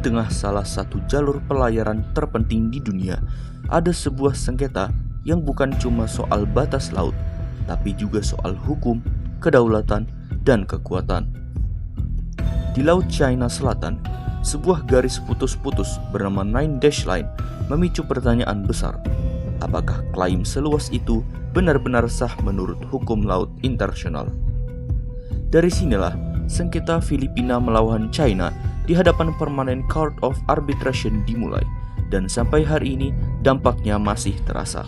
tengah salah satu jalur pelayaran terpenting di dunia, ada sebuah sengketa yang bukan cuma soal batas laut, tapi juga soal hukum, kedaulatan, dan kekuatan. Di Laut China Selatan, sebuah garis putus-putus bernama Nine Dash Line memicu pertanyaan besar. Apakah klaim seluas itu benar-benar sah menurut hukum laut internasional? Dari sinilah sengketa Filipina melawan China di hadapan Permanent Court of Arbitration dimulai, dan sampai hari ini dampaknya masih terasa.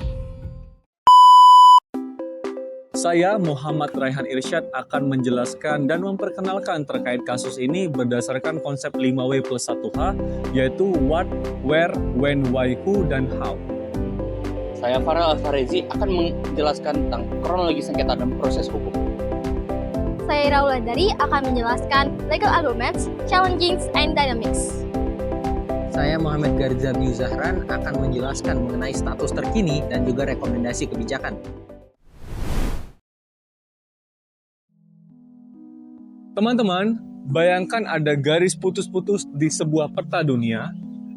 Saya Muhammad Raihan Irsyad akan menjelaskan dan memperkenalkan terkait kasus ini berdasarkan konsep 5W+1H, yaitu what, where, when, why, who, dan how. Saya Farel Alfarezi akan menjelaskan tentang kronologi sengketa dan proses hukum. Saya Ira Wulandari akan menjelaskan legal arguments, challenges, and dynamics. Saya Muhammad Garza Biu Zahran akan menjelaskan mengenai status terkini dan juga rekomendasi kebijakan. Teman-teman, bayangkan ada garis putus-putus di sebuah peta dunia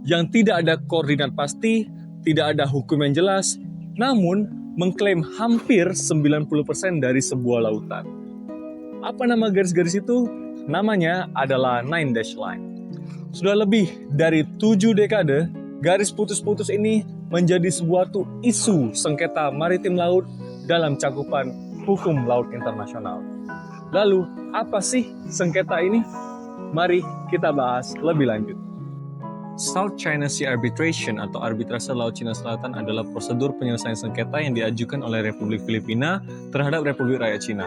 yang tidak ada koordinat pasti, tidak ada hukum yang jelas, namun mengklaim hampir 90% dari sebuah lautan. Apa nama garis-garis itu? Namanya adalah Nine Dash Line. Sudah lebih dari 7 dekade, garis putus-putus ini menjadi sebuah isu sengketa maritim laut dalam cakupan hukum laut internasional. Lalu, apa sih sengketa ini? Mari kita bahas lebih lanjut. South China Sea Arbitration atau arbitrase Laut Cina Selatan adalah prosedur penyelesaian sengketa yang diajukan oleh Republik Filipina terhadap Republik Rakyat Cina.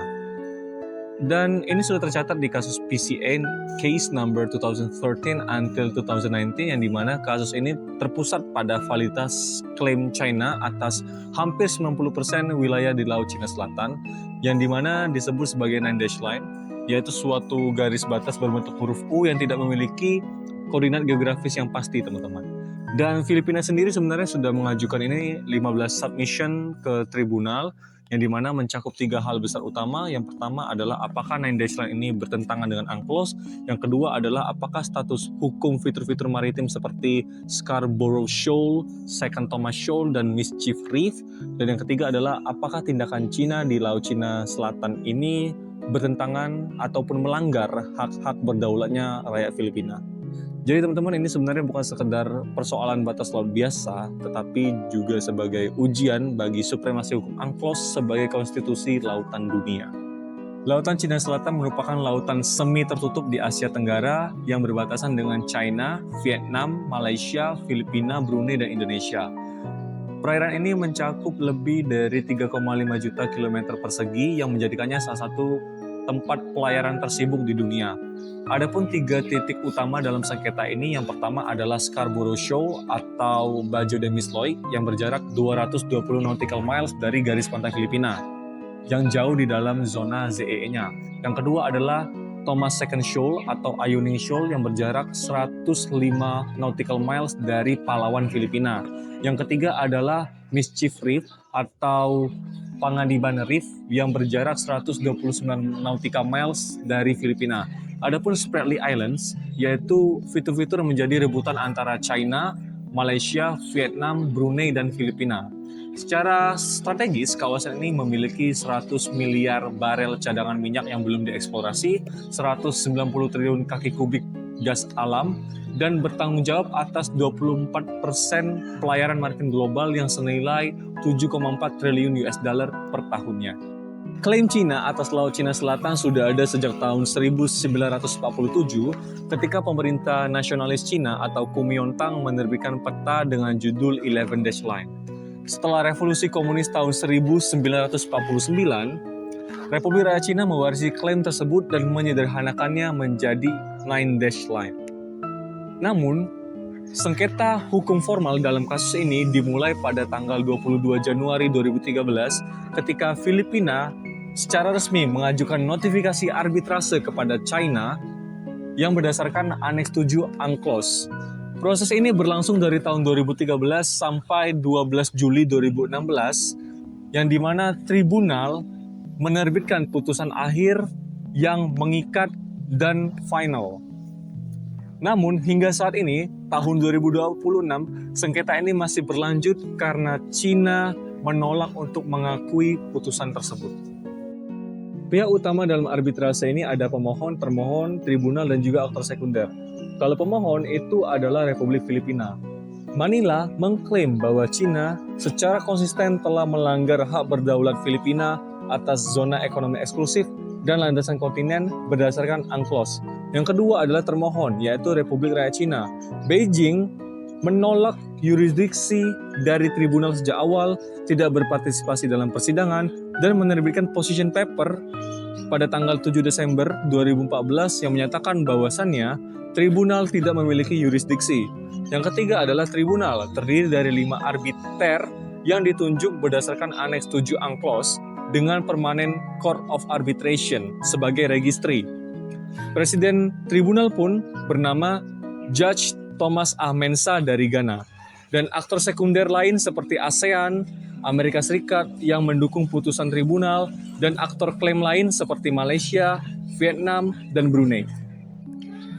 Dan ini sudah tercatat di kasus PCA case number 2013 until 2019, yang dimana kasus ini terpusat pada validitas klaim China atas hampir 90% wilayah di Laut Cina Selatan, yang dimana disebut sebagai Nine Dash Line, yaitu suatu garis batas berbentuk huruf U yang tidak memiliki koordinat geografis yang pasti, teman-teman. Dan Filipina sendiri sebenarnya sudah mengajukan ini 15 submission ke tribunal, yang dimana mencakup 3 hal besar utama. Yang pertama adalah apakah Nine Dash Line ini bertentangan dengan UNCLOS. Yang kedua adalah apakah status hukum fitur-fitur maritim seperti Scarborough Shoal, Second Thomas Shoal, dan Mischief Reef. Dan yang ketiga adalah apakah tindakan Cina di Laut Cina Selatan ini bertentangan ataupun melanggar hak-hak berdaulatnya rakyat Filipina. Jadi teman-teman, ini sebenarnya bukan sekedar persoalan batas laut biasa, tetapi juga sebagai ujian bagi supremasi hukum UNCLOS sebagai konstitusi lautan dunia. Lautan Cina Selatan merupakan lautan semi tertutup di Asia Tenggara yang berbatasan dengan China, Vietnam, Malaysia, Filipina, Brunei, dan Indonesia. Perairan ini mencakup lebih dari 3,5 juta kilometer persegi yang menjadikannya salah satu tempat pelayaran tersibuk di dunia. Adapun 3 titik utama dalam sengketa ini, yang pertama adalah Scarborough Shoal atau Bajo de Misloy yang berjarak 220 nautical miles dari garis pantai Filipina, yang jauh di dalam zona ZEE-nya. Yang kedua adalah Thomas Second Shoal atau Ayungin Shoal yang berjarak 105 nautical miles dari Palawan, Filipina. Yang ketiga adalah Mischief Reef atau Panganiban Reef yang berjarak 129 nautical miles dari Filipina. Adapun Spratly Islands, yaitu fitur-fitur yang menjadi rebutan antara China, Malaysia, Vietnam, Brunei, dan Filipina. Secara strategis, kawasan ini memiliki 100 miliar barel cadangan minyak yang belum dieksplorasi, 190 triliun kaki kubik gas alam, dan bertanggung jawab atas 24% pelayaran maritim global yang senilai 7,4 triliun US dollar per tahunnya. Klaim Cina atas Laut Cina Selatan sudah ada sejak tahun 1947 ketika pemerintah nasionalis Cina atau Kuomintang menerbitkan peta dengan judul 11 Dash Line. Setelah revolusi komunis tahun 1949, Republik Rakyat Cina mewarisi klaim tersebut dan menyederhanakannya menjadi Nine Dash Line. Namun, sengketa hukum formal dalam kasus ini dimulai pada tanggal 22 Januari 2013 ketika Filipina secara resmi mengajukan notifikasi arbitrase kepada China yang berdasarkan Aneks 7 UNCLOS. Proses ini berlangsung dari tahun 2013 sampai 12 Juli 2016, yang dimana tribunal menerbitkan putusan akhir yang mengikat dan final. Namun hingga saat ini, tahun 2026, sengketa ini masih berlanjut karena Cina menolak untuk mengakui putusan tersebut. Pihak utama dalam arbitrase ini ada pemohon, termohon, tribunal, dan juga aktor sekunder. Kalau pemohon itu adalah Republik Filipina. Manila mengklaim bahwa Cina secara konsisten telah melanggar hak berdaulat Filipina atas zona ekonomi eksklusif dan landasan kontinen berdasarkan UNCLOS. Yang kedua adalah termohon, yaitu Republik Rakyat Cina. Beijing menolak yurisdiksi dari tribunal sejak awal, tidak berpartisipasi dalam persidangan, dan menerbitkan position paper pada tanggal 7 Desember 2014 yang menyatakan bahwasannya tribunal tidak memiliki yurisdiksi. Yang ketiga adalah tribunal, terdiri dari 5 arbiter yang ditunjuk berdasarkan Aneks 7 UNCLOS dengan Permanent Court of Arbitration sebagai registry. Presiden tribunal pun bernama Judge Thomas A. Mensah dari Ghana. Dan aktor sekunder lain seperti ASEAN, Amerika Serikat yang mendukung putusan tribunal, dan aktor klaim lain seperti Malaysia, Vietnam, dan Brunei.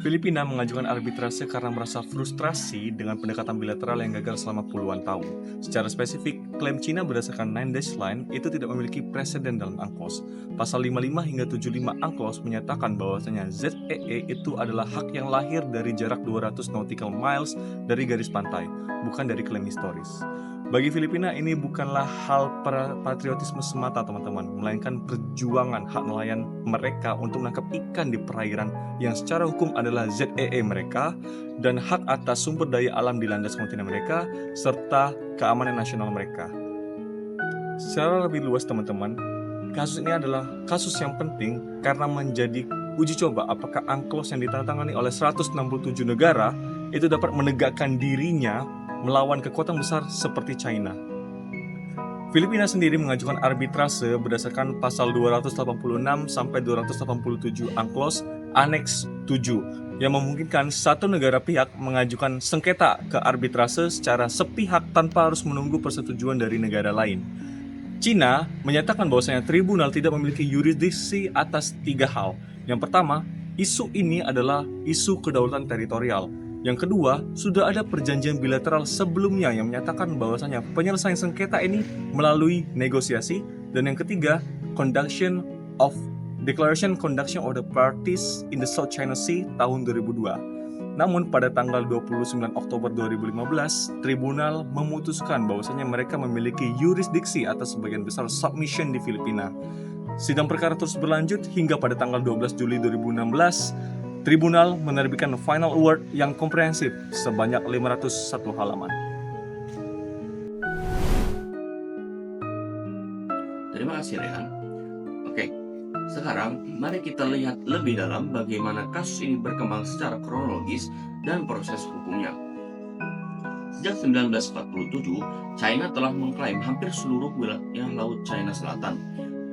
Filipina mengajukan arbitrase karena merasa frustrasi dengan pendekatan bilateral yang gagal selama puluhan tahun. Secara spesifik, klaim Cina berdasarkan 9-dash line itu tidak memiliki preseden dalam UNCLOS. Pasal 55 hingga 75 UNCLOS menyatakan bahwasanya ZEE itu adalah hak yang lahir dari jarak 200 nautical miles dari garis pantai, bukan dari klaim historis. Bagi Filipina ini bukanlah hal patriotisme semata teman-teman, melainkan perjuangan hak nelayan mereka untuk menangkap ikan di perairan yang secara hukum adalah ZEE mereka, dan hak atas sumber daya alam di landas kontinen mereka, serta keamanan nasional mereka. Secara lebih luas teman-teman, kasus ini adalah kasus yang penting karena menjadi uji coba apakah UNCLOS yang ditandatangani oleh 167 negara itu dapat menegakkan dirinya melawan kekuatan besar seperti China. Filipina sendiri mengajukan arbitrase berdasarkan pasal 286 sampai 287 UNCLOS Aneks 7 yang memungkinkan satu negara pihak mengajukan sengketa ke arbitrase secara sepihak tanpa harus menunggu persetujuan dari negara lain. Cina menyatakan bahwasanya tribunal tidak memiliki yurisdiksi atas 3 hal. Yang pertama, isu ini adalah isu kedaulatan teritorial. Yang kedua, sudah ada perjanjian bilateral sebelumnya yang menyatakan bahwasanya penyelesaian sengketa ini melalui negosiasi. Dan yang ketiga, Declaration Conduction of the Parties in the South China Sea tahun 2002. Namun pada tanggal 29 Oktober 2015, tribunal memutuskan bahwasanya mereka memiliki yurisdiksi atas sebagian besar submission di Filipina. Sidang perkara terus berlanjut hingga pada tanggal 12 Juli 2016, tribunal menerbitkan final award yang komprehensif sebanyak 501 halaman. Terima kasih Rehan. Oke, sekarang mari kita lihat lebih dalam bagaimana kasus ini berkembang secara kronologis dan proses hukumnya. Sejak 1947, China telah mengklaim hampir seluruh wilayah Laut China Selatan.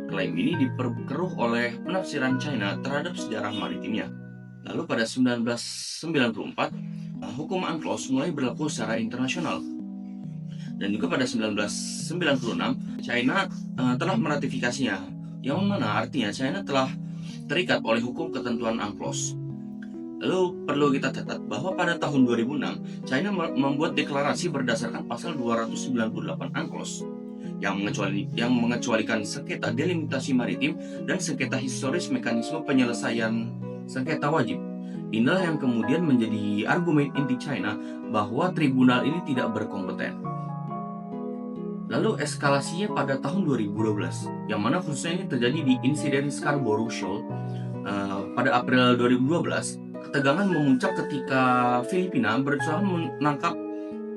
Klaim ini diperkeruh oleh penafsiran China terhadap sejarah maritimnya. Lalu pada 1994, hukum UNCLOS mulai berlaku secara internasional. Dan juga pada 1996, China telah meratifikasinya, yang mana artinya China telah terikat oleh hukum ketentuan UNCLOS. Lalu perlu kita catat bahwa pada tahun 2006, China membuat deklarasi berdasarkan pasal 298 UNCLOS yang mengecualikan sengketa delimitasi maritim dan sengketa historis mekanisme penyelesaian sengketa wajib. Inilah yang kemudian menjadi argumen inti China bahwa tribunal ini tidak berkompeten. Lalu eskalasinya pada tahun 2012, yang mana khususnya ini terjadi di insiden Scarborough Shoal pada April 2012. Ketegangan memuncak ketika Filipina berusaha menangkap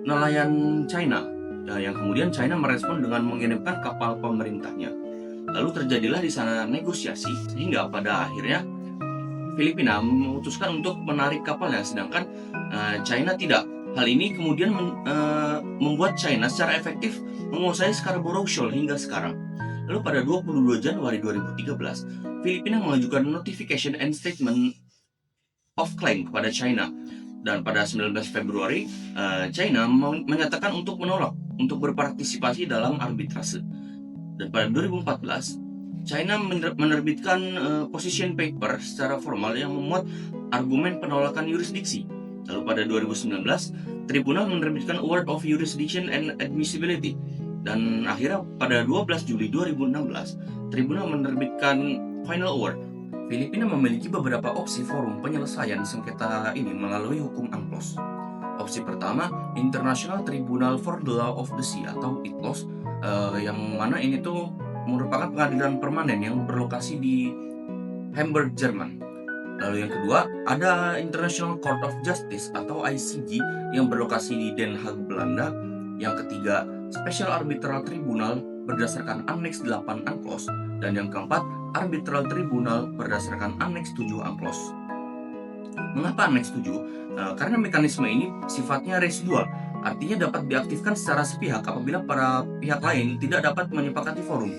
nelayan China, yang kemudian China merespon dengan mengirimkan kapal pemerintahnya. Lalu terjadilah di sana negosiasi sehingga pada akhirnya Filipina memutuskan untuk menarik kapalnya, sedangkan China tidak. Hal ini kemudian membuat China secara efektif menguasai Scarborough Shoal hingga sekarang. Lalu pada 22 Januari 2013, Filipina mengajukan Notification and Statement of Claim kepada China. Dan pada 19 Februari, China menyatakan untuk menolak untuk berpartisipasi dalam arbitrase. Dan pada 2014, China menerbitkan position paper secara formal yang memuat argumen penolakan yurisdiksi. Lalu pada 2019, tribunal menerbitkan Award of Jurisdiction and Admissibility. Dan akhirnya pada 12 Juli 2016, tribunal menerbitkan Final Award. Filipina memiliki beberapa opsi forum penyelesaian sengketa ini melalui hukum UNCLOS. Opsi pertama, International Tribunal for the Law of the Sea atau ITLOS, yang mana ini tuh merupakan pengadilan permanen yang berlokasi di Hamburg, Jerman. Lalu yang kedua, ada International Court of Justice atau ICJ yang berlokasi di Den Haag, Belanda. Yang ketiga, Special Arbitral Tribunal berdasarkan Annex 8 UNCLOS. Dan yang keempat, Arbitral Tribunal berdasarkan Annex 7 UNCLOS. Mengapa Annex 7? Karena mekanisme ini sifatnya residual, artinya dapat diaktifkan secara sepihak apabila para pihak lain tidak dapat menyepakati forum.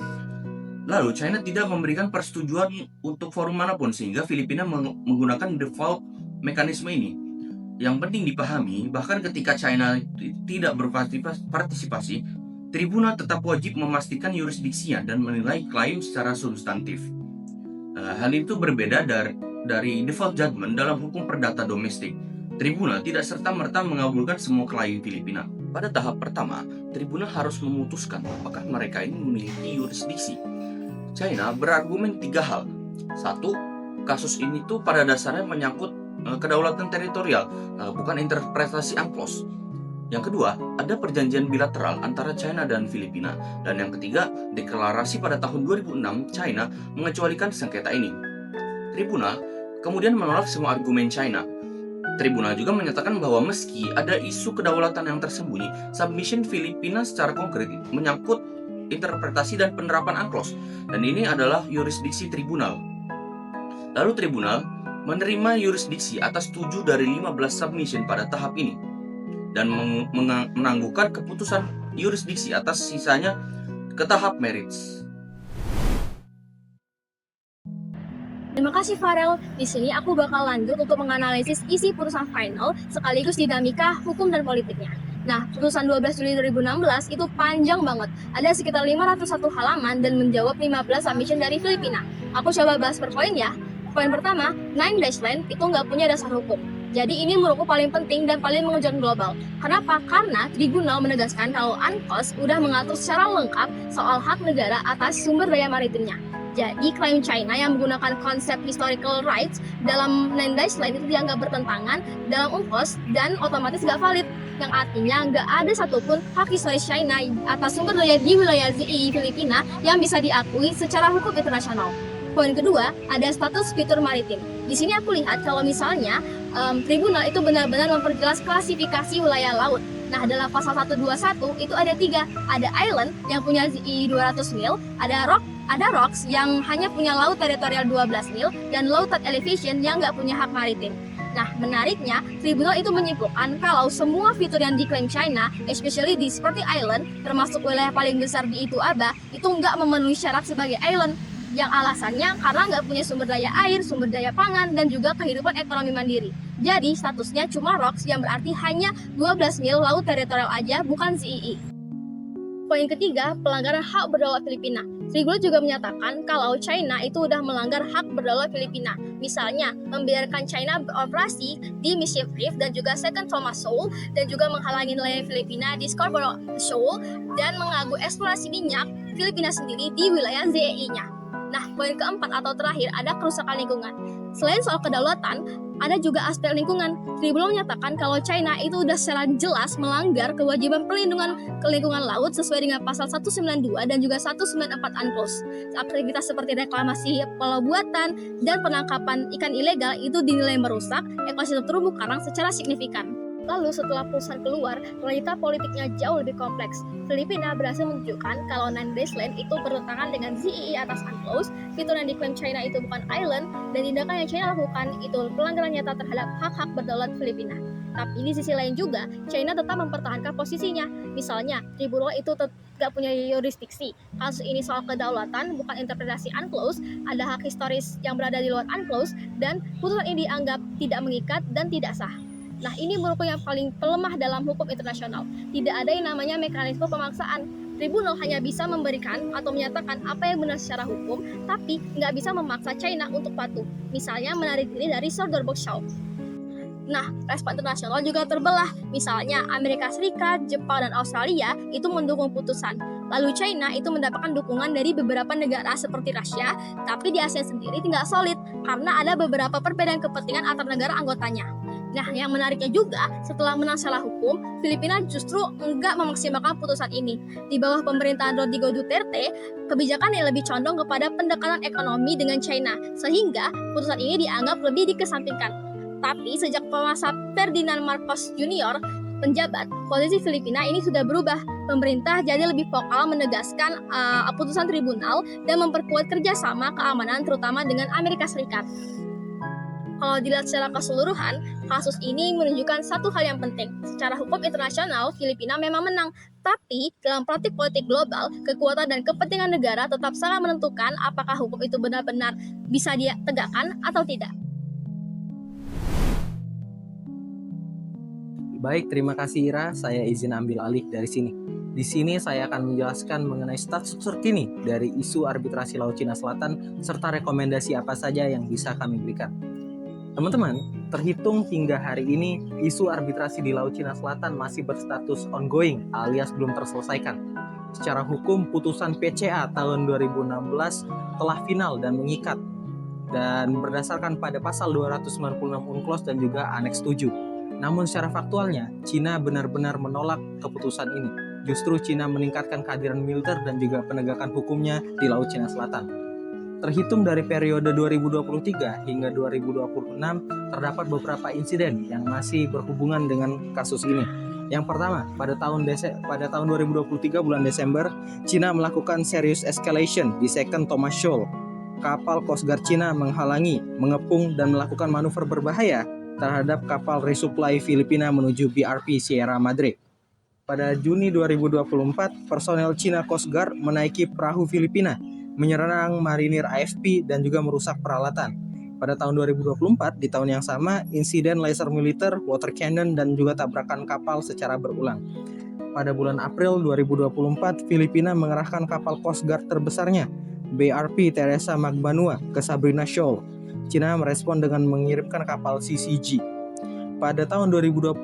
Lalu China tidak memberikan persetujuan untuk forum manapun sehingga Filipina menggunakan default mekanisme ini. Yang penting dipahami, bahkan ketika China tidak berpartisipasi, tribunal tetap wajib memastikan yurisdiksinya dan menilai klaim secara substantif. Hal itu berbeda dari default judgment dalam hukum perdata domestik. Tribunal tidak serta-merta mengabulkan semua klaim Filipina. Pada tahap pertama, tribunal harus memutuskan apakah mereka ini memiliki yurisdiksi. China berargumen 3 hal. 1. Kasus ini tuh pada dasarnya menyangkut kedaulatan teritorial, bukan interpretasi UNCLOS. Yang kedua, ada perjanjian bilateral antara China dan Filipina. Dan yang ketiga, deklarasi pada tahun 2006 China mengecualikan sengketa ini. Tribunal kemudian menolak semua argumen China. Tribunal juga menyatakan bahwa meski ada isu kedaulatan yang tersembunyi, submission Filipina secara konkret menyangkut interpretasi dan penerapan UNCLOS, dan ini adalah yurisdiksi tribunal. Lalu tribunal menerima yurisdiksi atas 7 dari 15 submission pada tahap ini dan menangguhkan keputusan yurisdiksi atas sisanya ke tahap merits. Terima kasih Farel. Di sini aku bakal lanjut untuk menganalisis isi putusan final sekaligus dinamika hukum dan politiknya. Nah, putusan 12 Juli 2016 itu panjang banget. Ada sekitar 501 halaman dan menjawab 15 submission dari Filipina. Aku coba bahas per poin ya. Poin pertama, Nine Dash Line itu nggak punya dasar hukum. Jadi ini menurutku paling penting dan paling mengejutkan global. Kenapa? Karena tribunal menegaskan kalau UNCLOS udah mengatur secara lengkap soal hak negara atas sumber daya maritimnya. Jadi klaim China yang menggunakan konsep historical rights dalam Nine Dash Line itu dianggap bertentangan dalam UNCLOS dan otomatis gak valid. Yang artinya gak ada satupun hak historis China atas sumber daya di wilayah ZII Filipina yang bisa diakui secara hukum internasional. Poin kedua, ada status fitur maritim. Di sini aku lihat kalau misalnya tribunal itu benar-benar memperjelas klasifikasi wilayah laut. Nah, dalam pasal 121 itu ada 3. Ada island yang punya ZII 200 mil, ada rocks yang hanya punya laut teritorial 12 mil, dan low tide elevation yang nggak punya hak maritim. Nah, menariknya, tribunal itu menyimpulkan kalau semua fitur yang diklaim China, especially di seperti island, termasuk wilayah paling besar di Itu Aba, itu nggak memenuhi syarat sebagai island. Yang alasannya karena nggak punya sumber daya air, sumber daya pangan, dan juga kehidupan ekonomi mandiri. Jadi, statusnya cuma rocks yang berarti hanya 12 mil laut teritorial aja, bukan ZII. Poin ketiga, pelanggaran hak berdaulat Filipina. Tribunal juga menyatakan kalau China itu udah melanggar hak berdaulat Filipina. Misalnya, membiarkan China beroperasi di Mission Reef dan juga Second Thomas Shoal, dan juga menghalangi nelayan Filipina di Scarborough Shoal, dan mengganggu eksplorasi minyak Filipina sendiri di wilayah ZII-nya. Nah, poin keempat atau terakhir ada kerusakan lingkungan. Selain soal kedaulatan, ada juga aspek lingkungan. Tribunal menyatakan kalau China itu udah secara jelas melanggar kewajiban perlindungan ke lingkungan laut sesuai dengan pasal 192 dan juga 194 UNCLOS. Aktivitas seperti reklamasi pulau buatan dan penangkapan ikan ilegal itu dinilai merusak ekosistem terumbu karang secara signifikan. Lalu setelah putusan keluar, realita politiknya jauh lebih kompleks. Filipina berhasil menunjukkan kalau Nine Dash Line itu bertentangan dengan ZII atas UNCLOS, fitur yang diklaim China itu bukan island, dan tindakan yang China lakukan itu pelanggaran nyata terhadap hak-hak berdaulat Filipina. Tapi di sisi lain juga, China tetap mempertahankan posisinya. Misalnya, tribunal itu tidak punya yurisdiksi. Kasus ini soal kedaulatan, bukan interpretasi UNCLOS, ada hak historis yang berada di luar UNCLOS, dan putusan ini dianggap tidak mengikat dan tidak sah. Nah, ini merupakan yang paling pelemah dalam hukum internasional. Tidak ada yang namanya mekanisme pemaksaan. Tribunal hanya bisa memberikan atau menyatakan apa yang benar secara hukum, tapi nggak bisa memaksa China untuk patuh. Misalnya menarik diri dari Sorderburg Shoal. Nah, respon internasional juga terbelah. Misalnya, Amerika Serikat, Jepang, dan Australia itu mendukung putusan. Lalu China itu mendapatkan dukungan dari beberapa negara seperti Rusia, tapi di ASEAN sendiri tidak solid karena ada beberapa perbedaan kepentingan antar negara anggotanya. Nah, yang menariknya juga, setelah menang secara hukum, Filipina justru enggak memaksimalkan putusan ini. Di bawah pemerintahan Rodrigo Duterte, kebijakan yang lebih condong kepada pendekatan ekonomi dengan China, sehingga putusan ini dianggap lebih dikesampingkan. Tapi sejak masa Ferdinand Marcos Jr. penjabat, posisi Filipina ini sudah berubah. Pemerintah jadi lebih vokal menegaskan putusan tribunal dan memperkuat kerjasama keamanan terutama dengan Amerika Serikat. Kalau dilihat secara keseluruhan, kasus ini menunjukkan satu hal yang penting. Secara hukum internasional, Filipina memang menang. Tapi, dalam praktik politik global, kekuatan dan kepentingan negara tetap sangat menentukan apakah hukum itu benar-benar bisa dia tegakkan atau tidak. Baik, terima kasih Ira. Saya izin ambil alih dari sini. Di sini saya akan menjelaskan mengenai status terkini dari isu arbitrasi Laut Cina Selatan serta rekomendasi apa saja yang bisa kami berikan. Teman-teman, terhitung hingga hari ini, isu arbitrasi di Laut Cina Selatan masih berstatus ongoing alias belum terselesaikan. Secara hukum, putusan PCA tahun 2016 telah final dan mengikat dan berdasarkan pada pasal 296 UNCLOS dan juga Aneks 7. Namun secara faktualnya, Cina benar-benar menolak keputusan ini. Justru Cina meningkatkan kehadiran militer dan juga penegakan hukumnya di Laut Cina Selatan. Terhitung dari periode 2023 hingga 2026, terdapat beberapa insiden yang masih berhubungan dengan kasus ini. Yang pertama, pada tahun 2023 bulan Desember, Cina melakukan serious escalation di Second Thomas Shoal. Kapal Coast Guard Cina menghalangi, mengepung, dan melakukan manuver berbahaya terhadap kapal resupply Filipina menuju BRP Sierra Madre. Pada Juni 2024, personel Cina Coast Guard menaiki perahu Filipina, menyerang marinir AFP dan juga merusak peralatan. Pada tahun 2024, di tahun yang sama, insiden laser militer, water cannon, dan juga tabrakan kapal secara berulang. Pada bulan April 2024, Filipina mengerahkan kapal Coast Guard terbesarnya, BRP Teresa Magbanua, ke Sabrina Shoal. Cina merespon dengan mengirimkan kapal CCG. Pada tahun 2025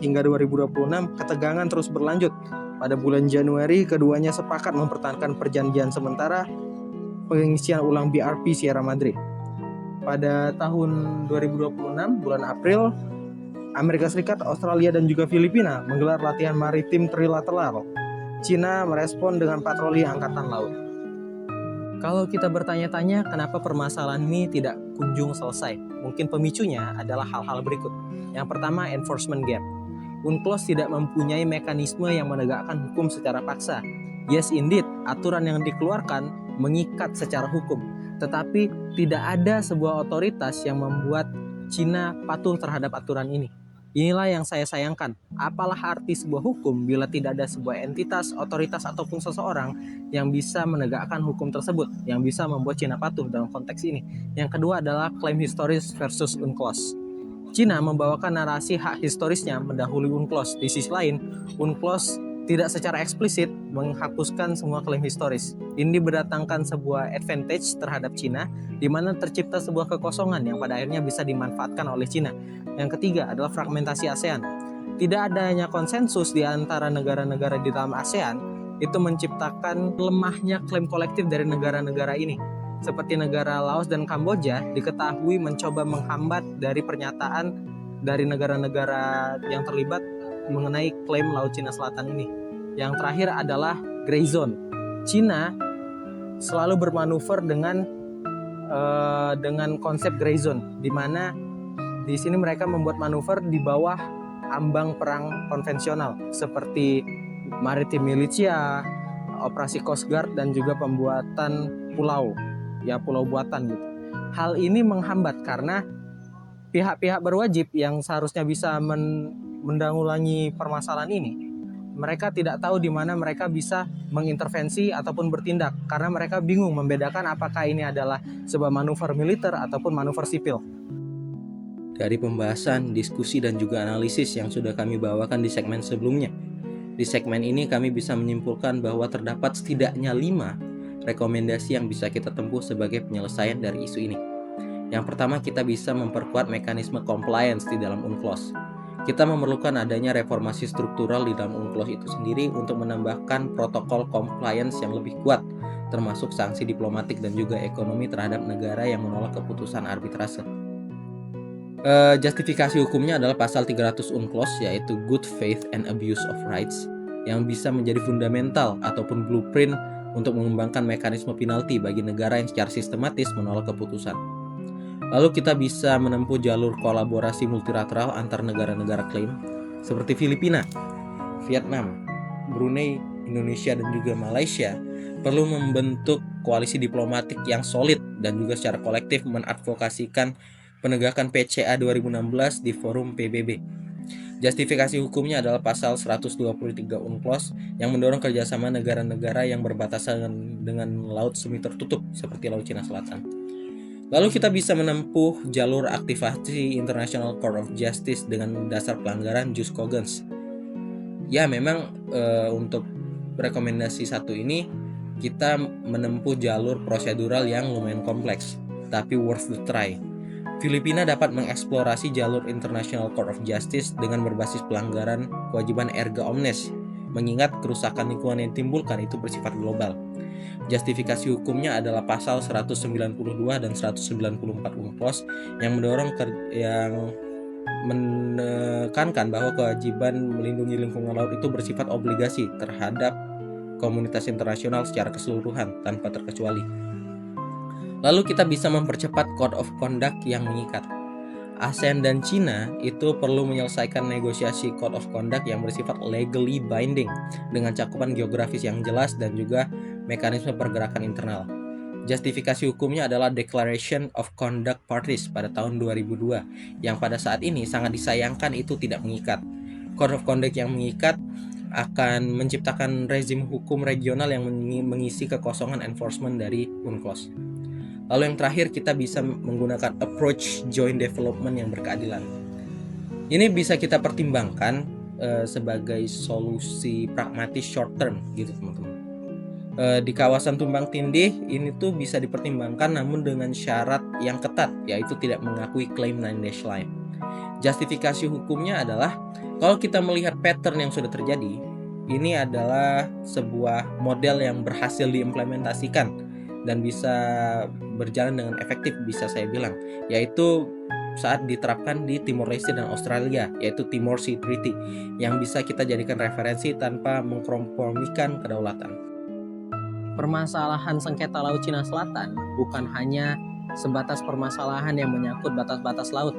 hingga 2026, ketegangan terus berlanjut. Pada bulan Januari, keduanya sepakat mempertahankan perjanjian sementara pengisian ulang BRP Sierra Madre. Pada tahun 2026, bulan April, Amerika Serikat, Australia, dan juga Filipina menggelar latihan maritim trilateral. Cina merespon dengan patroli angkatan laut. Kalau kita bertanya-tanya kenapa permasalahan ini tidak kunjung selesai, mungkin pemicunya adalah hal-hal berikut. Yang pertama, enforcement gap. UNCLOS tidak mempunyai mekanisme yang menegakkan hukum secara paksa. Yes indeed, aturan yang dikeluarkan mengikat secara hukum, tetapi tidak ada sebuah otoritas yang membuat Cina patuh terhadap aturan ini. Inilah yang saya sayangkan. Apalah arti sebuah hukum bila tidak ada sebuah entitas, otoritas, ataupun seseorang yang bisa menegakkan hukum tersebut, yang bisa membuat Cina patuh dalam konteks ini. Yang kedua adalah klaim historis versus UNCLOS. Cina membawakan narasi hak historisnya mendahului UNCLOS. Di sisi lain, UNCLOS tidak secara eksplisit menghapuskan semua klaim historis. Ini berdatangkan sebuah advantage terhadap Cina, di mana tercipta sebuah kekosongan yang pada akhirnya bisa dimanfaatkan oleh Cina. Yang ketiga adalah fragmentasi ASEAN. Tidak adanya konsensus di antara negara-negara di dalam ASEAN itu menciptakan lemahnya klaim kolektif dari negara-negara ini. Seperti negara Laos dan Kamboja diketahui mencoba menghambat dari pernyataan dari negara-negara yang terlibat mengenai klaim Laut Cina Selatan ini. Yang terakhir adalah gray zone. Cina selalu bermanuver dengan konsep gray zone, di mana di sini mereka membuat manuver di bawah ambang perang konvensional seperti maritim militia, operasi Coast Guard, dan juga pembuatan pulau buatan gitu. Hal ini menghambat karena pihak-pihak berwajib yang seharusnya bisa menanggulangi permasalahan ini, mereka tidak tahu di mana mereka bisa mengintervensi ataupun bertindak karena mereka bingung membedakan apakah ini adalah sebuah manuver militer ataupun manuver sipil. Dari pembahasan, diskusi, dan juga analisis yang sudah kami bawakan di segmen sebelumnya, di segmen ini kami bisa menyimpulkan bahwa terdapat setidaknya 5 rekomendasi yang bisa kita tempuh sebagai penyelesaian dari isu ini. Yang pertama, kita bisa memperkuat mekanisme compliance di dalam UNCLOS. Kita memerlukan adanya reformasi struktural di dalam UNCLOS itu sendiri untuk menambahkan protokol compliance yang lebih kuat, termasuk sanksi diplomatik dan juga ekonomi terhadap negara yang menolak keputusan arbitrase. Justifikasi hukumnya adalah pasal 300 UNCLOS, yaitu good faith and abuse of rights, yang bisa menjadi fundamental ataupun blueprint untuk mengembangkan mekanisme penalti bagi negara yang secara sistematis menolak keputusan. Lalu kita bisa menempuh jalur kolaborasi multilateral antar negara-negara klaim seperti Filipina, Vietnam, Brunei, Indonesia, dan juga Malaysia perlu membentuk koalisi diplomatik yang solid dan juga secara kolektif mengadvokasikan penegakan PCA 2016 di forum PBB. Justifikasi hukumnya adalah pasal 123 UNCLOS yang mendorong kerjasama negara-negara yang berbatasan dengan laut semi tertutup seperti Laut Cina Selatan. Lalu kita bisa menempuh jalur aktivasi International Court of Justice dengan dasar pelanggaran jus cogens. Ya, memang untuk rekomendasi satu ini kita menempuh jalur prosedural yang lumayan kompleks, tapi worth the try. Filipina dapat mengeksplorasi jalur International Court of Justice dengan berbasis pelanggaran kewajiban erga omnes, mengingat kerusakan lingkungan yang ditimbulkan itu bersifat global. Justifikasi hukumnya adalah pasal 192 dan 194 UNCLOS yang menekankan bahwa kewajiban melindungi lingkungan laut itu bersifat obligasi terhadap komunitas internasional secara keseluruhan tanpa terkecuali. Lalu kita bisa mempercepat Code of Conduct yang mengikat. ASEAN dan China itu perlu menyelesaikan negosiasi Code of Conduct yang bersifat legally binding dengan cakupan geografis yang jelas dan juga mekanisme pergerakan internal. Justifikasi hukumnya adalah Declaration of Conduct Parties pada tahun 2002 yang pada saat ini sangat disayangkan itu tidak mengikat. Code of Conduct yang mengikat akan menciptakan rezim hukum regional yang mengisi kekosongan enforcement dari UNCLOS. Lalu yang terakhir, kita bisa menggunakan approach joint development yang berkeadilan. Ini bisa kita pertimbangkan sebagai solusi pragmatis short term gitu teman-teman. Di kawasan Tumbang Tindih ini tuh bisa dipertimbangkan namun dengan syarat yang ketat, yaitu tidak mengakui klaim 9 dash line. Justifikasi hukumnya adalah kalau kita melihat pattern yang sudah terjadi, ini adalah sebuah model yang berhasil diimplementasikan dan bisa berjalan dengan efektif, bisa saya bilang, yaitu saat diterapkan di Timor Leste dan Australia, yaitu Timor Sea Treaty, yang bisa kita jadikan referensi tanpa mengkompromikan kedaulatan. Permasalahan sengketa Laut Cina Selatan bukan hanya sebatas permasalahan yang menyangkut batas-batas laut.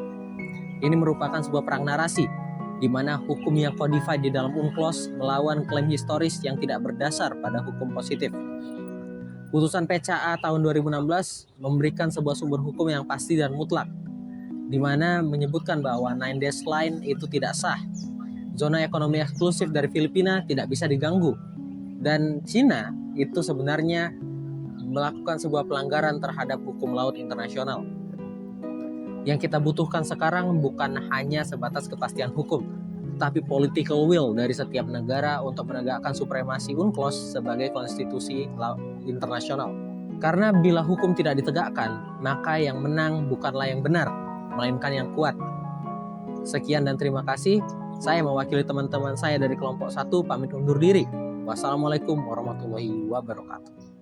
Ini merupakan sebuah perang narasi di mana hukum yang codified di dalam UNCLOS melawan klaim historis yang tidak berdasar pada hukum positif. Putusan PCA tahun 2016 memberikan sebuah sumber hukum yang pasti dan mutlak, di mana menyebutkan bahwa 9 dash line itu tidak sah. Zona ekonomi eksklusif dari Filipina tidak bisa diganggu. Dan Cina itu sebenarnya melakukan sebuah pelanggaran terhadap hukum laut internasional. Yang kita butuhkan sekarang bukan hanya sebatas kepastian hukum, tapi political will dari setiap negara untuk menegakkan supremasi UNCLOS sebagai konstitusi internasional. Karena bila hukum tidak ditegakkan, maka yang menang bukanlah yang benar, melainkan yang kuat. Sekian dan terima kasih. Saya mewakili teman-teman saya dari kelompok 1 pamit undur diri. Wassalamualaikum warahmatullahi wabarakatuh.